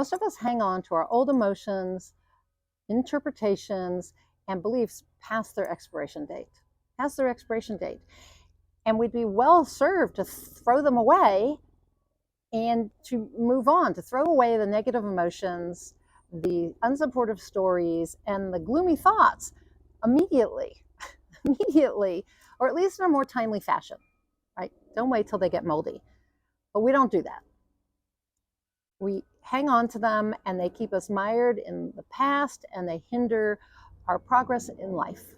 most of us hang on to our old emotions, interpretations, and beliefs past their expiration date. Past their expiration date. And we'd be well served to throw them away and to move on, to throw away the negative emotions, the unsupportive stories, and the gloomy thoughts immediately, immediately, or at least in a more timely fashion, right? Don't wait till they get moldy. But we don't do that. We hang on to them and they keep us mired in the past and they hinder our progress in life.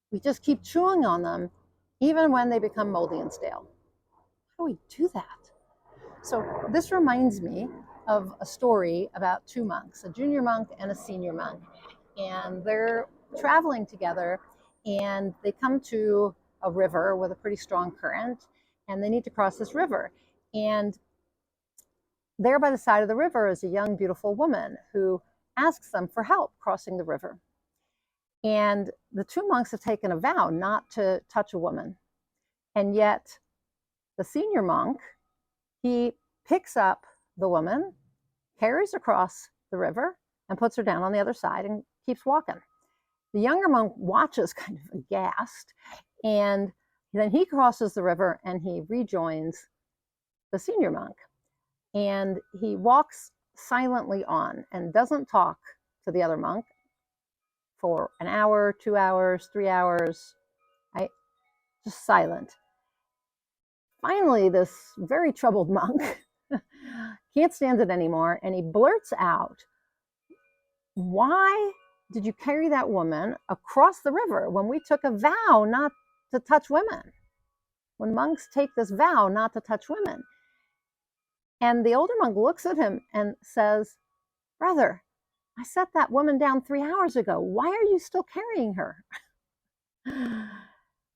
We just keep chewing on them even when they become moldy and stale. How do we do that? So this reminds me of a story about two monks, a junior monk and a senior monk. And they're traveling together and they come to a river with a pretty strong current and they need to cross this river. And there by the side of the river is a young, beautiful woman who asks them for help crossing the river. And the two monks have taken a vow not to touch a woman. And yet the senior monk, he picks up the woman, carries her across the river, and puts her down on the other side and keeps walking. The younger monk watches kind of aghast, and then he crosses the river and he rejoins the senior monk. And he walks silently on and doesn't talk to the other monk for an hour, 2 hours, 3 hours, right? Just silent. Finally, this very troubled monk can't stand it anymore, and he blurts out, "Why did you carry that woman across the river when we took a vow not to touch women? When monks take this vow not to touch women." And the older monk looks at him and says, "Brother, I set that woman down 3 hours ago. Why are you still carrying her?"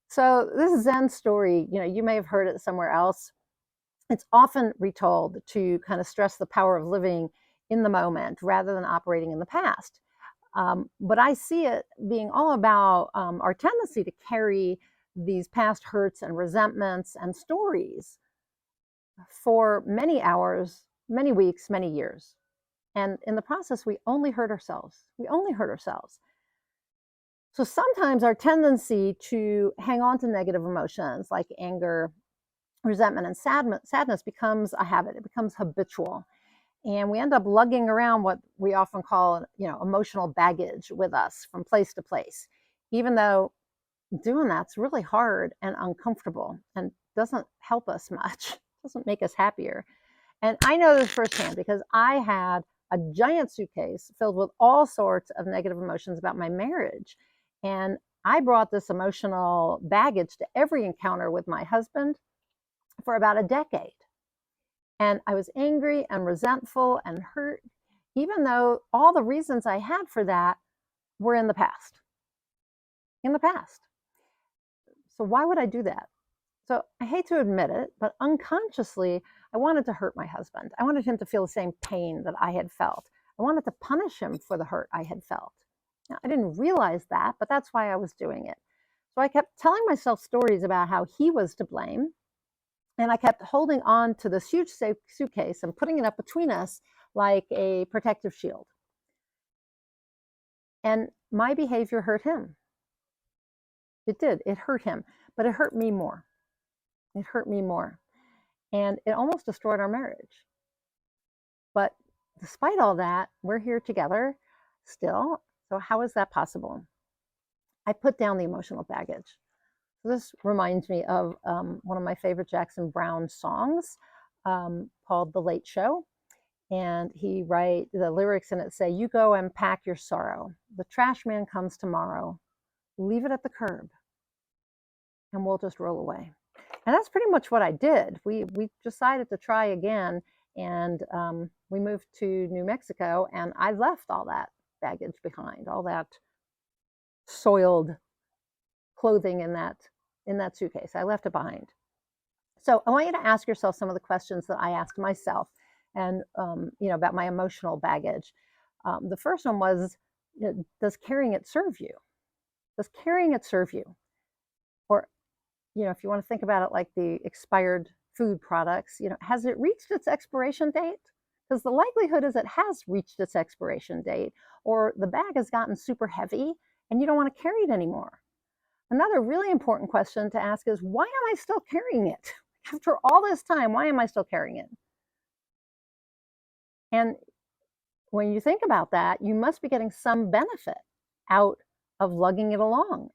So this Zen story, you may have heard it somewhere else. It's often retold to kind of stress the power of living in the moment rather than operating in the past. But I see it being all about our tendency to carry these past hurts and resentments and stories for many hours, many weeks, many years. And in the process, we only hurt ourselves. We only hurt ourselves. So sometimes our tendency to hang on to negative emotions like anger, resentment, and sadness becomes a habit. It becomes habitual. And we end up lugging around what we often call, emotional baggage with us from place to place, even though doing that's really hard and uncomfortable and doesn't help us much, doesn't make us happier. And I know this firsthand because I had a giant suitcase filled with all sorts of negative emotions about my marriage. And I brought this emotional baggage to every encounter with my husband for about a decade. And I was angry and resentful and hurt, even though all the reasons I had for that were in the past. In the past. So why would I do that? So I hate to admit it, but unconsciously, I wanted to hurt my husband. I wanted him to feel the same pain that I had felt. I wanted to punish him for the hurt I had felt. Now, I didn't realize that, but that's why I was doing it. So I kept telling myself stories about how he was to blame. And I kept holding on to this huge suitcase and putting it up between us like a protective shield. And my behavior hurt him. It did. It hurt him, but it hurt me more. It hurt me more. And it almost destroyed our marriage. But despite all that, we're here together still. So how is that possible? I put down the emotional baggage. This reminds me of one of my favorite Jackson Browne songs called The Late Show. And the lyrics in it say, "You go and pack your sorrow. The trash man comes tomorrow. Leave it at the curb and we'll just roll away." And that's pretty much what I did. We decided to try again, and we moved to New Mexico, and I left all that baggage behind, all that soiled clothing in that suitcase. I left it behind. So I want you to ask yourself some of the questions that I asked myself, and about my emotional baggage. The first one was, does carrying it serve you? Does carrying it serve you? Or, if you want to think about it like the expired food products, has it reached its expiration date? because the likelihood is it has reached its expiration date, or the bag has gotten super heavy and you don't want to carry it anymore. Another really important question to ask is, why am I still carrying it? After all this time, why am I still carrying it? And when you think about that, you must be getting some benefit out of lugging it along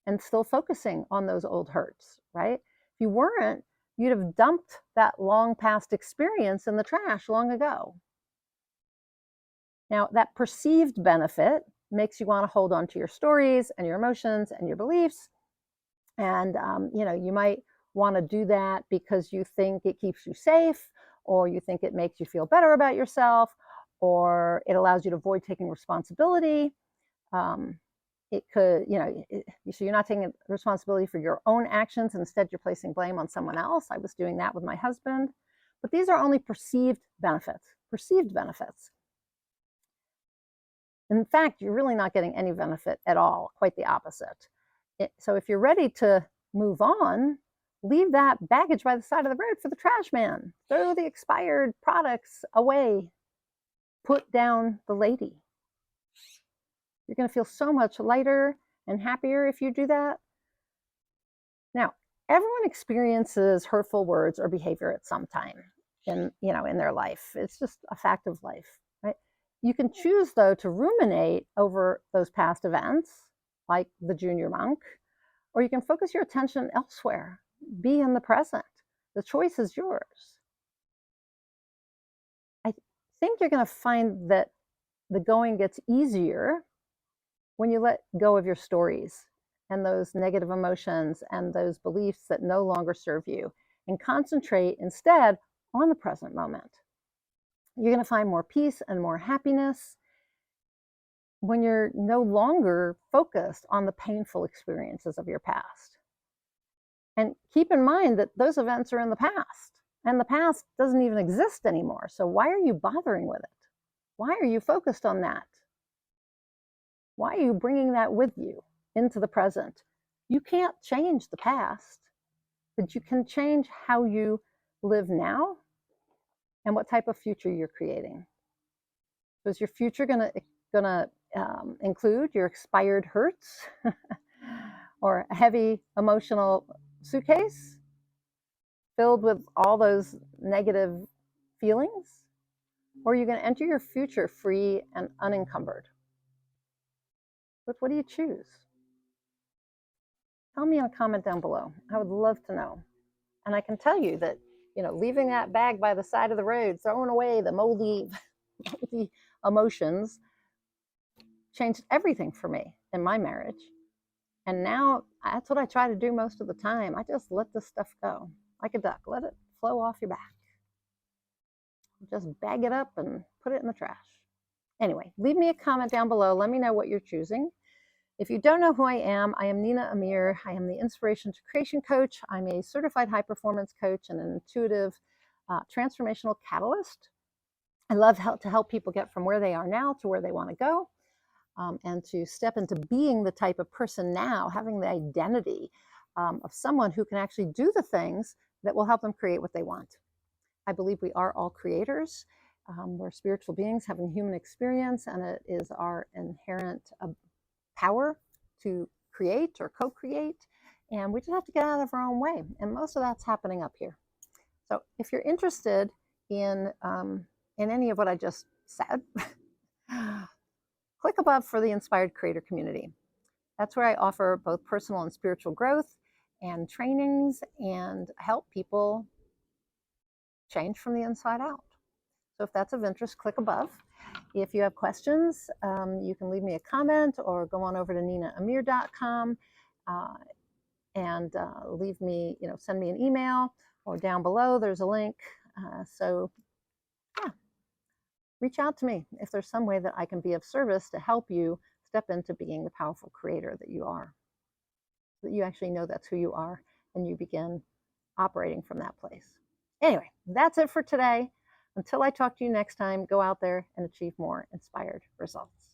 and still focusing on those old hurts, right? If you weren't, you'd have dumped that long past experience in the trash long ago. Now, that perceived benefit makes you want to hold on to your stories and your emotions and your beliefs. And, you might want to do that because you think it keeps you safe, or you think it makes you feel better about yourself, or it allows you to avoid taking responsibility. It could, so you're not taking responsibility for your own actions. Instead, you're placing blame on someone else. I was doing that with my husband. But these are only perceived benefits. In fact, you're really not getting any benefit at all, quite the opposite. So if you're ready to move on, leave that baggage by the side of the road for the trash man. Throw the expired products away. Put down the lady. You're going to feel so much lighter and happier if you do that. Now, everyone experiences hurtful words or behavior at some time in their life. It's just a fact of life, right? You can choose, though, to ruminate over those past events, like the junior monk, or you can focus your attention elsewhere. Be in the present. The choice is yours. I think you're going to find that the going gets easier when you let go of your stories and those negative emotions and those beliefs that no longer serve you, and concentrate instead on the present moment. You're going to find more peace and more happiness when you're no longer focused on the painful experiences of your past. And keep in mind that those events are in the past, and the past doesn't even exist anymore. So why are you bothering with it? Why are you focused on that? Why are you bringing that with you into the present? You can't change the past, but you can change how you live now and what type of future you're creating. So is your future gonna include your expired hurts or a heavy emotional suitcase filled with all those negative feelings? Or are you going to enter your future free and unencumbered? What do you choose? Tell me in a comment down below. I would love to know. And I can tell you that, leaving that bag by the side of the road, throwing away the moldy emotions, changed everything for me in my marriage. And now that's what I try to do most of the time. I just let this stuff go like a duck. Let it flow off your back. Just bag it up and put it in the trash. Anyway, leave me a comment down below. Let me know what you're choosing. If you don't know who I am Nina Amir. I am the Inspiration to Creation Coach. I'm a certified high performance coach and an intuitive transformational catalyst. I love to help people get from where they are now to where they want to go, and to step into being the type of person now, having the identity of someone who can actually do the things that will help them create what they want. I believe we are all creators. We're spiritual beings having human experience, and it is our inherent power to create or co-create, and we just have to get out of our own way, and most of that's happening up here. So if you're interested in any of what I just said, click above for the Inspired Creator Community. That's where I offer both personal and spiritual growth and trainings and help people change from the inside out. So if that's of interest, click above. If you have questions, you can leave me a comment or go on over to ninaamir.com and leave me, send me an email, or down below there's a link. So yeah, reach out to me if there's some way that I can be of service to help you step into being the powerful creator that you are, so that you actually know that's who you are and you begin operating from that place. Anyway, that's it for today. Until I talk to you next time, go out there and achieve more inspired results.